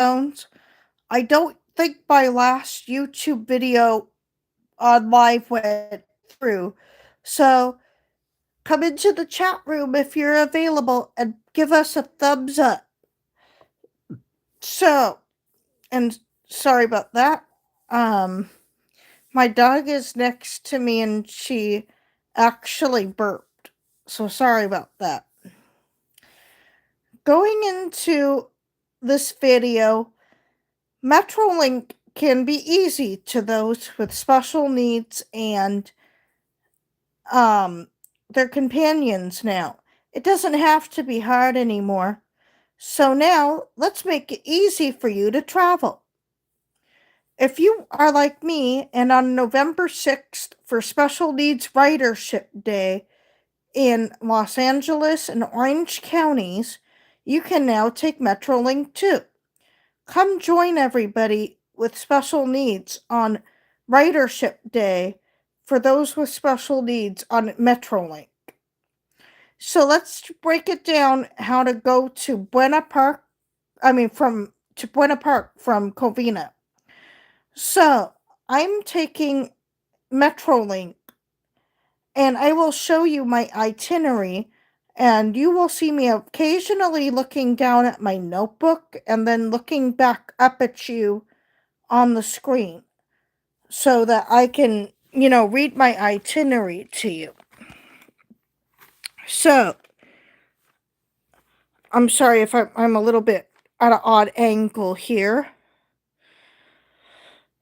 zones. I don't think my last YouTube video on live went through. So come into the chat room if you're available and give us a thumbs up. So, and sorry about that. Um, my dog is next to me and she actually burped. So sorry about that. Going into this video, Metrolink can be easy to those with special needs and their companions now. It doesn't have to be hard anymore. So now let's make it easy for you to travel. If you are like me and on November 6th for Special Needs Ridership Day in Los Angeles and Orange counties, you can now take Metrolink too. Come join everybody with special needs on Ridership Day for those with special needs on Metrolink. So let's break it down how to go to Buena Park. To Buena Park from Covina. So I'm taking Metrolink and I will show you my itinerary and you will see me occasionally looking down at my notebook and then looking back up at you on the screen so that I can, read my itinerary to you. So, I'm sorry if I'm a little bit at an odd angle here.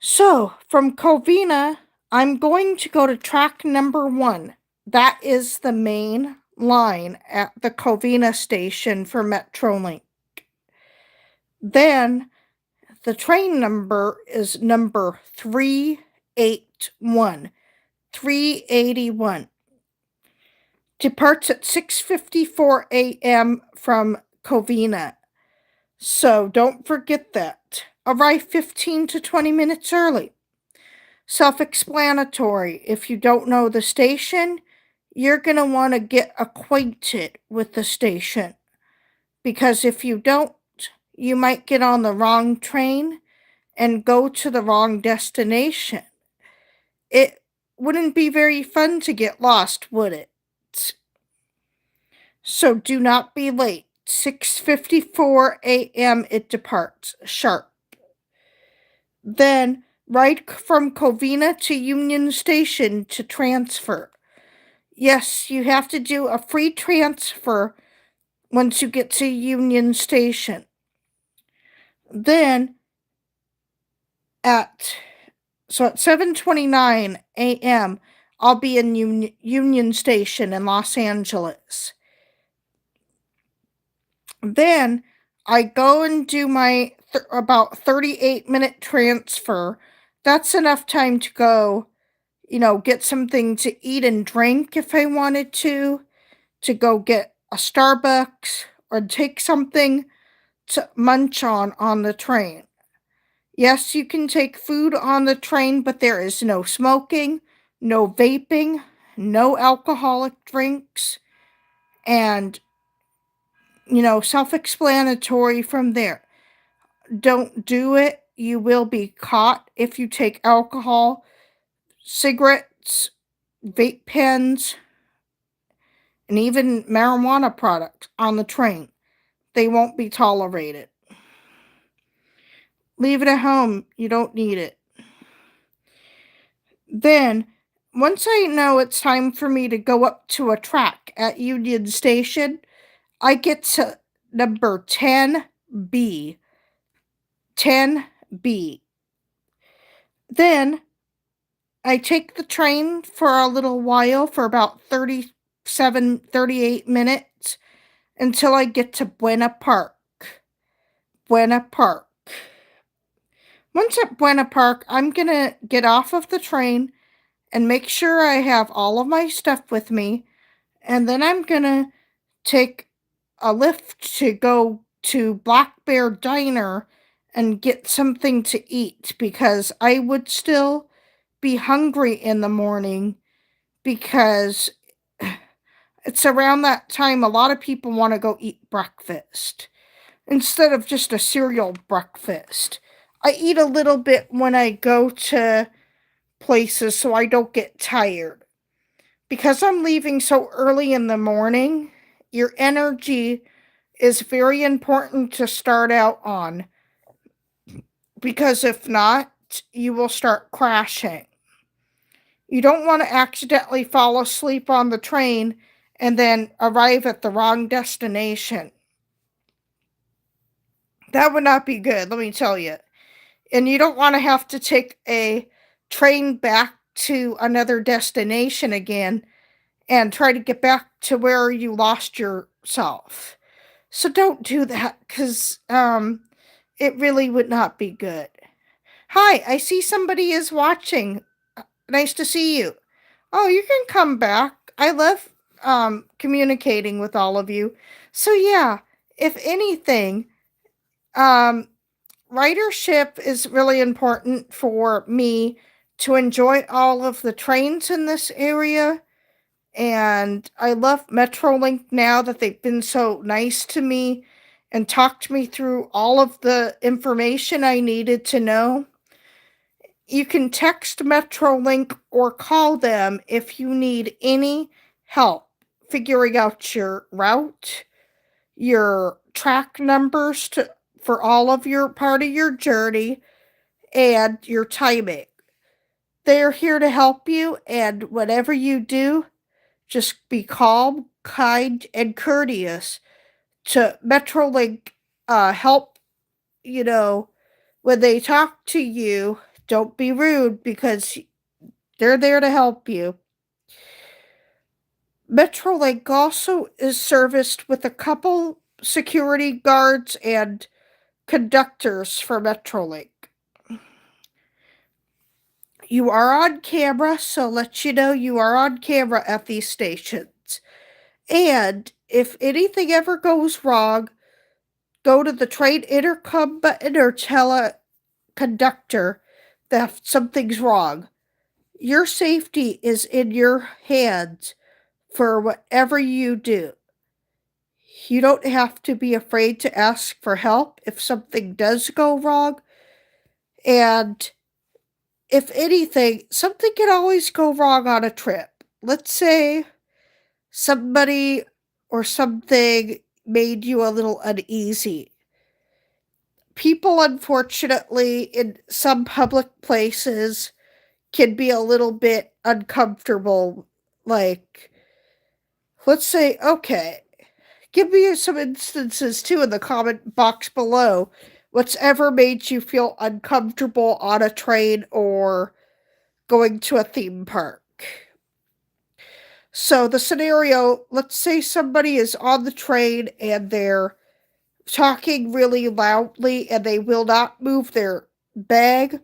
So, from Covina, I'm going to go to track number 1. That is the main line at the Covina station for Metrolink. Then, the train number is number 381. 381. Departs at 6:54 a.m. from Covina. So don't forget that. Arrive 15 to 20 minutes early. Self-explanatory. If you don't know the station, you're going to want to get acquainted with the station. Because if you don't, you might get on the wrong train and go to the wrong destination. It wouldn't be very fun to get lost, would it? So do not be late. 6:54 a.m. it departs, sharp. Then ride from Covina to Union Station to transfer. Yes, you have to do a free transfer once you get to Union Station. Then at 7:29 a.m. I'll be in Union Station in Los Angeles. Then I go and do my about 38-minute transfer. That's enough time to go, get something to eat and drink if I wanted to go get a Starbucks or take something to munch on the train. Yes, you can take food on the train, but there is no smoking, no vaping, no alcoholic drinks, and self-explanatory from there. Don't do it. You will be caught if you take alcohol, cigarettes, vape pens, and even marijuana products on the train. They won't be tolerated. Leave it at home. You don't need it. Then, once I know it's time for me to go up to a track at Union Station, I get to number 10B. 10B. Then I take the train for a little while for about 38 minutes until I get to Buena Park. Buena Park. Once at Buena Park, I'm going to get off of the train and make sure I have all of my stuff with me. And then I'm going to take a lift to go to Black Bear Diner and get something to eat because I would still be hungry in the morning because it's around that time a lot of people want to go eat breakfast. instead of just a cereal breakfast. I eat a little bit when I go to places so I don't get tired. Because I'm leaving so early in the morning, your energy is very important to start out on. Because if not, you will start crashing. You don't want to accidentally fall asleep on the train and then arrive at the wrong destination. That would not be good, let me tell you. And you don't want to have to take a train back to another destination again and try to get back to where you lost yourself. So don't do that because it really would not be good. Hi, I see somebody is watching. Nice to see you. Oh, you can come back. I love communicating with all of you. So yeah, if anything, um ridership is really important for me to enjoy all of the trains in this area. And I love Metrolink now that they've been so nice to me and talked me through all of the information I needed to know. You can text Metrolink or call them if you need any help figuring out your route, your track numbers for all of your part of your journey, and your timing. They're here to help you, and whatever you do, just be calm, kind, and courteous to Metrolink. Help, you know, when they talk to you, don't be rude because they're there to help you. Metrolink also is serviced with a couple security guards and conductors for Metrolink. You are on camera, so let you know you are on camera at these stations. And if anything ever goes wrong, go to the train intercom button or tell a conductor that something's wrong. Your safety is in your hands for whatever you do. You don't have to be afraid to ask for help if something does go wrong. And if anything, something can always go wrong on a trip. Let's say somebody or something made you a little uneasy. People, unfortunately, in some public places can be a little bit uncomfortable. Like, let's say, okay, give me some instances too in the comment box below. What's ever made you feel uncomfortable on a train or going to a theme park? So, the scenario, let's say somebody is on the train and they're talking really loudly and they will not move their bag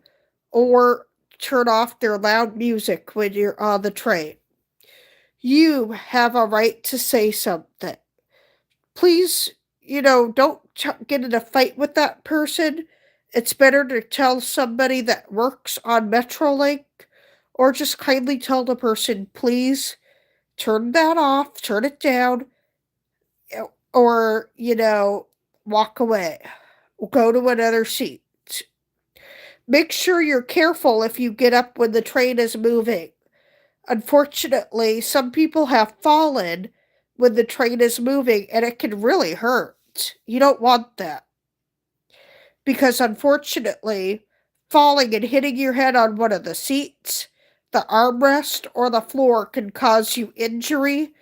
or turn off their loud music when you're on the train. You have a right to say something. Please, don't get in a fight with that person. It's better to tell somebody that works on Metrolink or just kindly tell the person, please turn that off, turn it down, or, walk away. Go to another seat. Make sure you're careful if you get up when the train is moving. Unfortunately, some people have fallen when the train is moving and it can really hurt. You don't want that. Because unfortunately, falling and hitting your head on one of the seats, the armrest, or the floor can cause you injury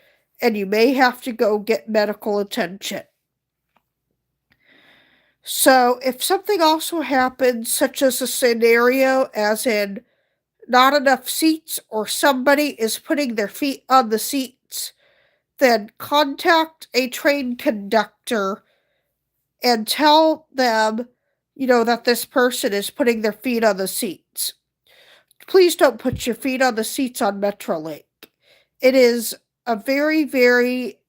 and you may have to go get medical attention. So, if something also happens, such as a scenario as in not enough seats or somebody is putting their feet on the seats, then contact a train conductor and tell them, that this person is putting their feet on the seats. Please don't put your feet on the seats on Metrolink. It is a very, very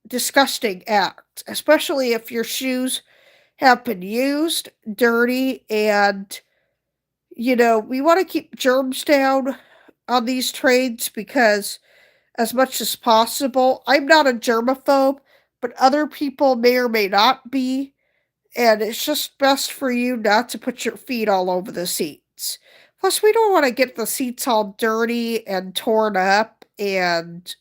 disgusting act, especially if your shoes have been used, dirty, and, we want to keep germs down on these trains because, as much as possible, I'm not a germaphobe, but other people may or may not be. and it's just best for you not to put your feet all over the seats. Plus, we don't want to get the seats all dirty and torn up, and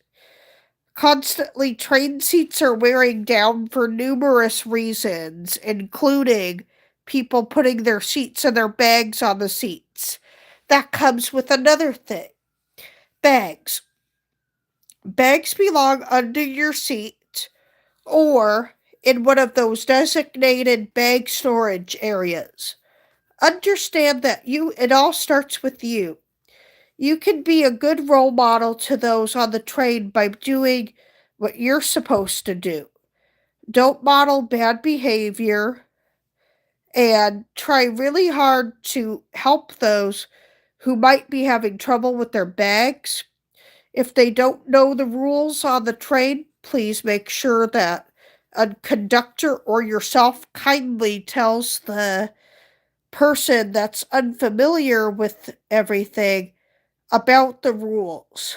constantly train seats are wearing down for numerous reasons, including people putting their seats and their bags on the seats. That comes with another thing. Bags. Bags belong under your seat or in one of those designated bag storage areas. Understand that it all starts with you. You can be a good role model to those on the train by doing what you're supposed to do. Don't model bad behavior and try really hard to help those who might be having trouble with their bags. If they don't know the rules on the train, please make sure that a conductor or yourself kindly tells the person that's unfamiliar with everything about the rules.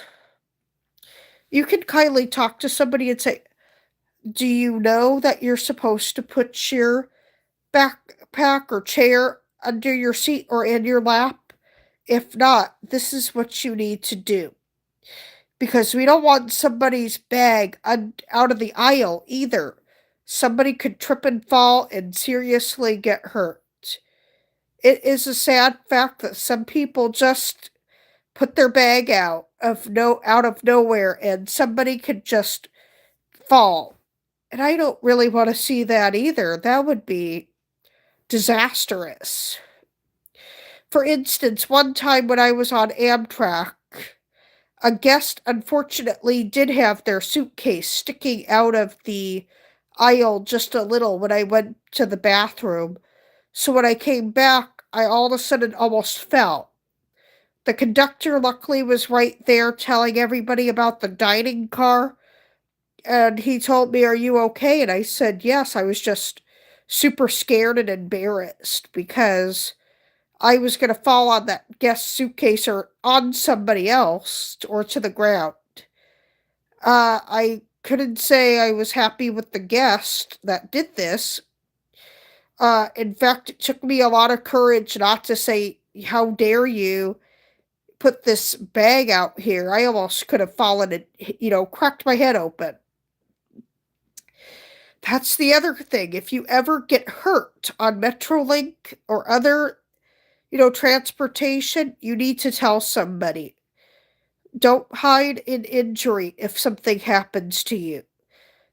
You can kindly talk to somebody and say, do you know that you're supposed to put your backpack or chair under your seat or in your lap? If not, this is what you need to do. Because we don't want somebody's bag out of the aisle either. Somebody could trip and fall and seriously get hurt. It is a sad fact that some people just put their bag out of nowhere and somebody could just fall. And I don't really want to see that either. That would be disastrous. For instance, one time when I was on AMTRAK, a guest unfortunately did have their suitcase sticking out of the aisle just a little when I went to the bathroom. So when I came back, I all of a sudden almost fell. The conductor luckily was right there telling everybody about the dining car. And he told me, "Are you okay?" And I said, "Yes." I was just super scared and embarrassed because I was going to fall on that guest suitcase or on somebody else or to the ground. I couldn't say I was happy with the guest that did this. In fact, it took me a lot of courage not to say, "How dare you put this bag out here?" I almost could have fallen and, cracked my head open. That's the other thing. If you ever get hurt on Metrolink or other, transportation, you need to tell somebody. Don't hide an injury if something happens to you.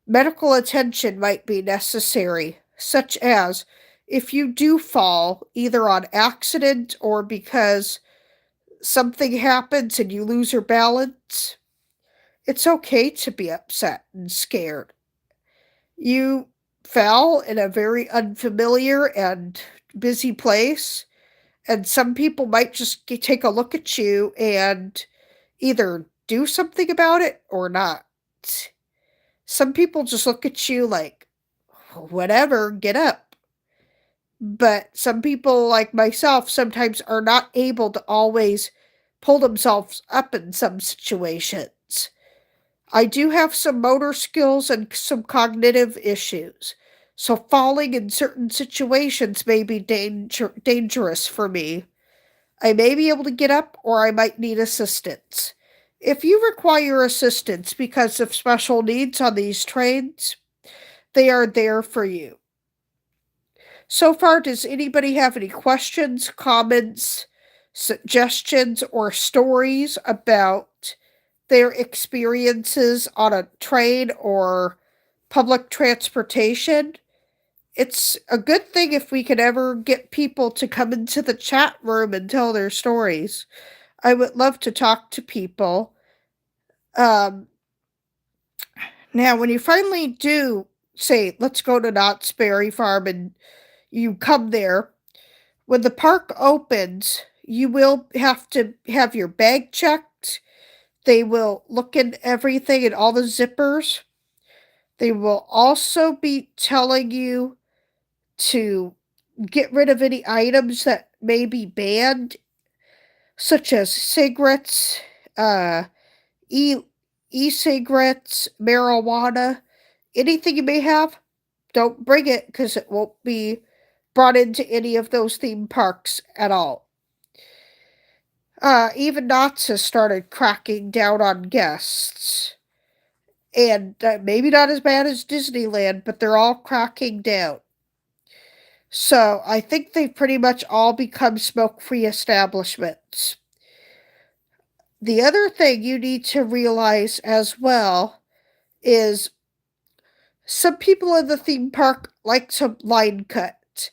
Medical attention might be necessary, such as if you do fall, either on accident or because something happens and you lose your balance. It's okay to be upset and scared. You fell in a very unfamiliar and busy place, and some people might just take a look at you and either do something about it or not. Some people just look at you like, whatever, get up. But some people, like myself, sometimes are not able to always pull themselves up in some situations. I do have some motor skills and some cognitive issues, so falling in certain situations may be dangerous for me. I may be able to get up or I might need assistance. If you require assistance because of special needs on these trains, they are there for you. So far, does anybody have any questions, comments, suggestions, or stories about their experiences on a train or public transportation? It's a good thing if we could ever get people to come into the chat room and tell their stories. I would love to talk to people. Um, Now, when you finally do say, let's go to Knott's Berry Farm, and you come there, when the park opens, you will have to have your bag checked. They will look in everything and all the zippers. They will also be telling you to get rid of any items that may be banned, such as cigarettes, uh, e cigarettes, marijuana, anything you may have. don't bring it because it won't be brought into any of those theme parks at all. Even Knott's has started cracking down on guests. And maybe not as bad as Disneyland, but they're all cracking down. So I think they've pretty much all become smoke free establishments. The other thing you need to realize as well is some people in the theme park like to line cut.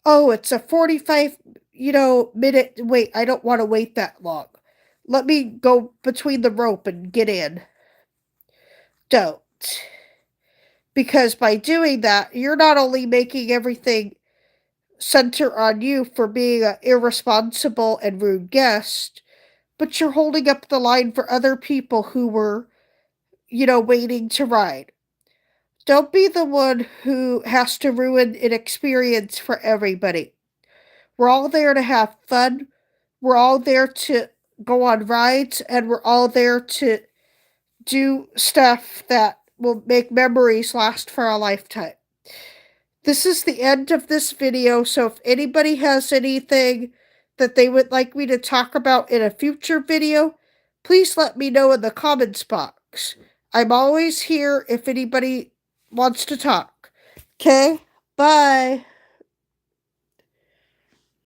Oh, it's a 45, minute wait. I don't want to wait that long. Let me go between the rope and get in. Don't. Because by doing that, you're not only making everything center on you for being an irresponsible and rude guest, but you're holding up the line for other people who were, waiting to ride. Don't be the one who has to ruin an experience for everybody. We're all there to have fun. We're all there to go on rides, and we're all there to do stuff that will make memories last for a lifetime. This is the end of this video, so if anybody has anything that they would like me to talk about in a future video, please let me know in the comments box. I'm always here if anybody wants to talk. Okay? Bye.